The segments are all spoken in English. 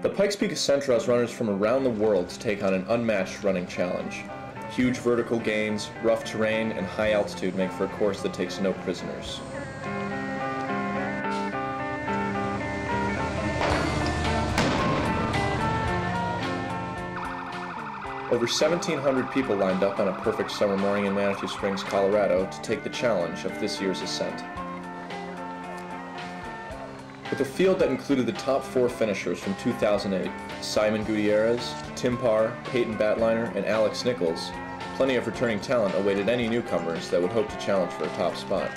The Pikes Peak Ascent draws runners from around the world to take on an unmatched running challenge. Huge vertical gains, rough terrain, and high altitude make for a course that takes no prisoners. Over 1,700 people lined up on a perfect summer morning in Manitou Springs, Colorado to take the challenge of this year's ascent. With a field that included the top 4 finishers from 2008, Simon Gutierrez, Tim Parr, Peyton Batliner, and Alex Nichols, plenty of returning talent awaited any newcomers that would hope to challenge for a top spot.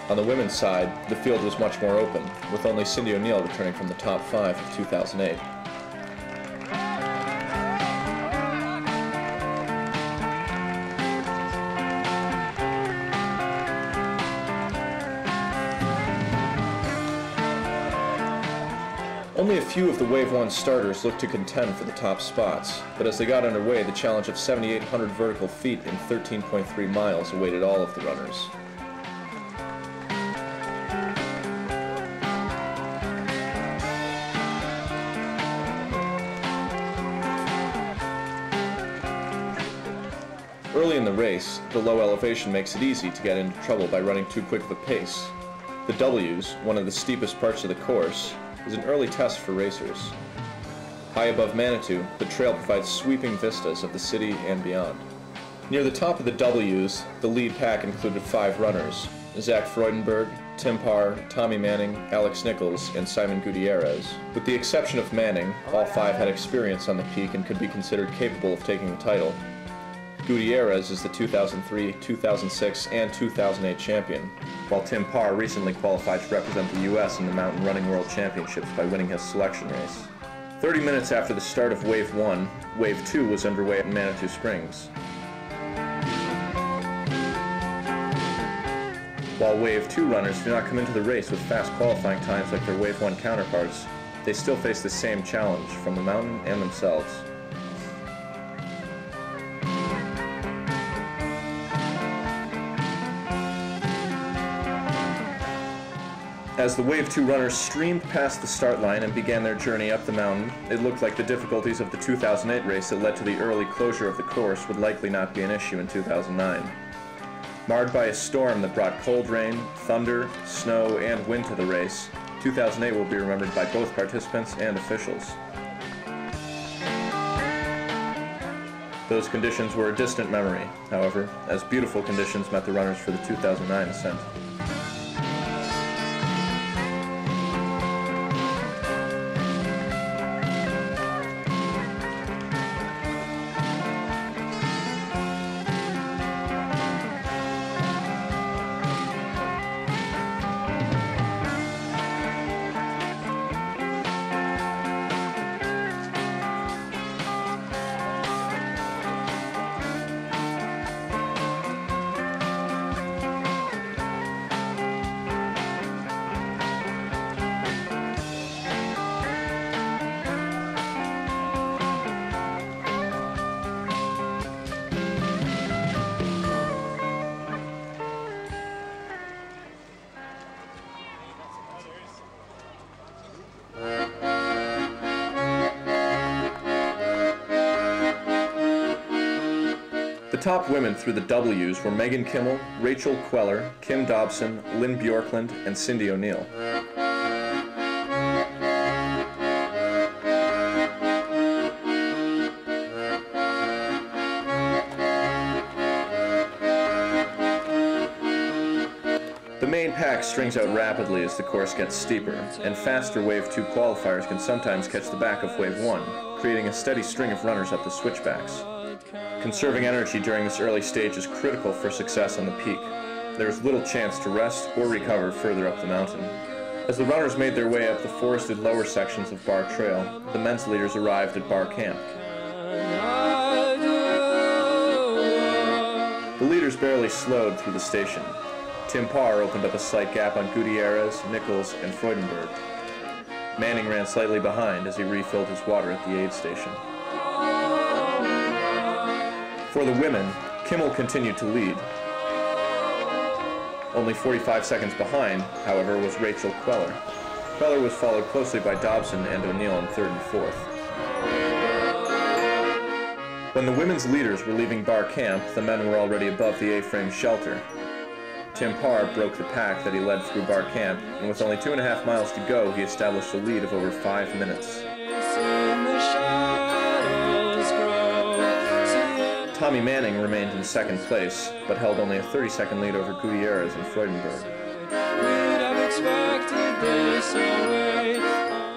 On the women's side, the field was much more open, with only Cindy O'Neill returning from the top 5 of 2008. Only a few of the Wave 1 starters looked to contend for the top spots, but as they got underway, the challenge of 7,800 vertical feet in 13.3 miles awaited all of the runners. Early in the race, the low elevation makes it easy to get into trouble by running too quick of a pace. The W's, one of the steepest parts of the course, is an early test for racers. High above Manitou, the trail provides sweeping vistas of the city and beyond. Near the top of the W's, the lead pack included 5 runners: Zach Freudenberg, Tim Parr, Tommy Manning, Alex Nichols, and Simon Gutierrez. With the exception of Manning, all 5 had experience on the peak and could be considered capable of taking the title. Gutierrez is the 2003, 2006, and 2008 champion, while Tim Parr recently qualified to represent the U.S. in the Mountain Running World Championships by winning his selection race. 30 minutes after the start of Wave 1, Wave 2 was underway at Manitou Springs. While Wave 2 runners do not come into the race with fast qualifying times like their Wave 1 counterparts, they still face the same challenge from the mountain and themselves. As the Wave 2 runners streamed past the start line and began their journey up the mountain, it looked like the difficulties of the 2008 race that led to the early closure of the course would likely not be an issue in 2009. Marred by a storm that brought cold rain, thunder, snow, and wind to the race, 2008 will be remembered by both participants and officials. Those conditions were a distant memory, however, as beautiful conditions met the runners for the 2009 ascent. The top women through the W's were Megan Kimmel, Rachel Queller, Kim Dobson, Lynn Bjorkland, and Cindy O'Neill. The main pack strings out rapidly as the course gets steeper, and faster Wave 2 qualifiers can sometimes catch the back of Wave 1, creating a steady string of runners up the switchbacks. Conserving energy during this early stage is critical for success on the peak. There is little chance to rest or recover further up the mountain. As the runners made their way up the forested lower sections of Bar Trail, the men's leaders arrived at Bar Camp. The leaders barely slowed through the station. Tim Parr opened up a slight gap on Gutierrez, Nichols, and Freudenberg. Manning ran slightly behind as he refilled his water at the aid station. For the women, Kimmel continued to lead. Only 45 seconds behind, however, was Rachel Queller. Queller was followed closely by Dobson and O'Neill in third and fourth. When the women's leaders were leaving bar camp, the men were already above the A-frame shelter. Tim Parr broke the pack that he led through bar camp, and with only 2.5 miles to go, he established a lead of over 5 minutes. Tommy Manning remained in second place, but held only a 30-second lead over Gutierrez and Freudenberg.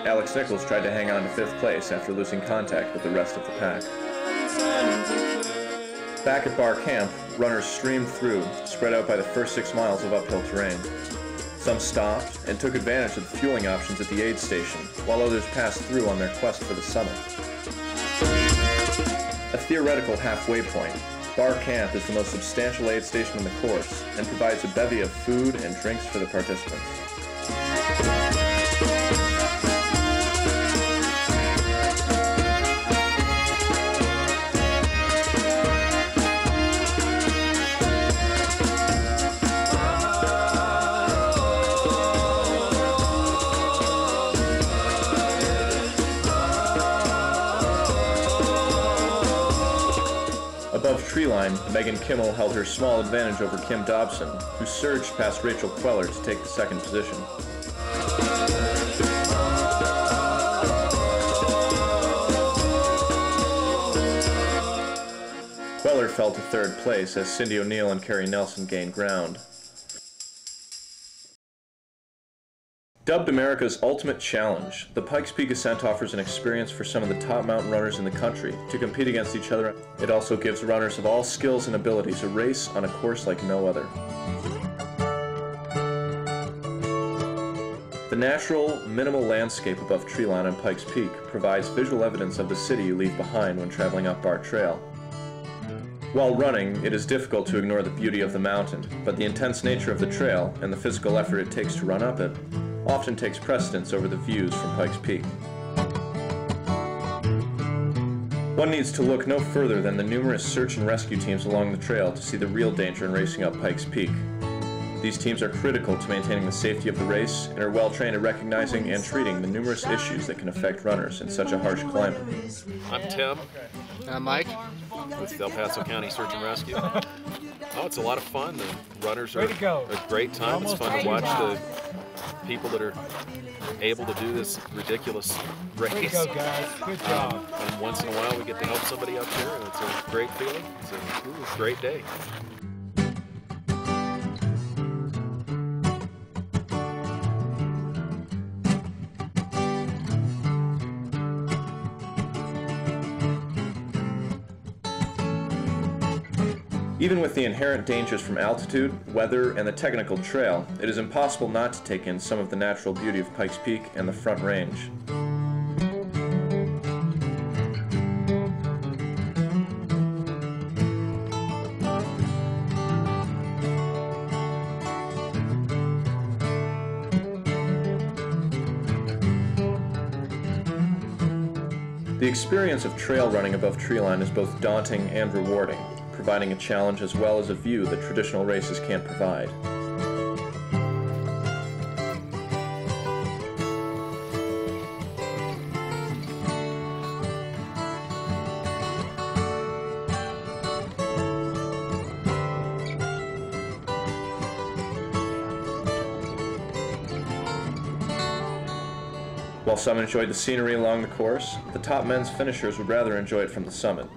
Alex Nichols tried to hang on to 5th place after losing contact with the rest of the pack. Back at bar camp, runners streamed through, spread out by the first 6 miles of uphill terrain. Some stopped and took advantage of the fueling options at the aid station, while others passed through on their quest for the summit. A theoretical halfway point, bar camp is the most substantial aid station in the course and provides a bevy of food and drinks for the participants. Above treeline, Megan Kimmel held her small advantage over Kim Dobson, who surged past Rachel Queller to take the second position. Queller fell to third place as Cindy O'Neill and Carrie Nelson gained ground. Dubbed America's Ultimate Challenge, the Pikes Peak Ascent offers an experience for some of the top mountain runners in the country to compete against each other. It also gives runners of all skills and abilities a race on a course like no other. The natural, minimal landscape above treeline on Pikes Peak provides visual evidence of the city you leave behind when traveling up Bar Trail. While running, it is difficult to ignore the beauty of the mountain, but the intense nature of the trail and the physical effort it takes to run up it often takes precedence over the views from Pikes Peak. One needs to look no further than the numerous search and rescue teams along the trail to see the real danger in racing up Pikes Peak. These teams are critical to maintaining the safety of the race and are well trained at recognizing and treating the numerous issues that can affect runners in such a harsh climate. I'm Tim. And I'm Mike. With El Paso County Search and Rescue. Oh, it's a lot of fun. The runners are a great time. It's fun to watch the people that are able to do this ridiculous race. Way to go, guys. Good job. And once in a while we get to help somebody up here, and it's a great feeling. It's a great day. Even with the inherent dangers from altitude, weather, and the technical trail, it is impossible not to take in some of the natural beauty of Pikes Peak and the Front Range. The experience of trail running above treeline is both daunting and rewarding, providing a challenge as well as a view that traditional races can't provide. While some enjoyed the scenery along the course, the top men's finishers would rather enjoy it from the summit.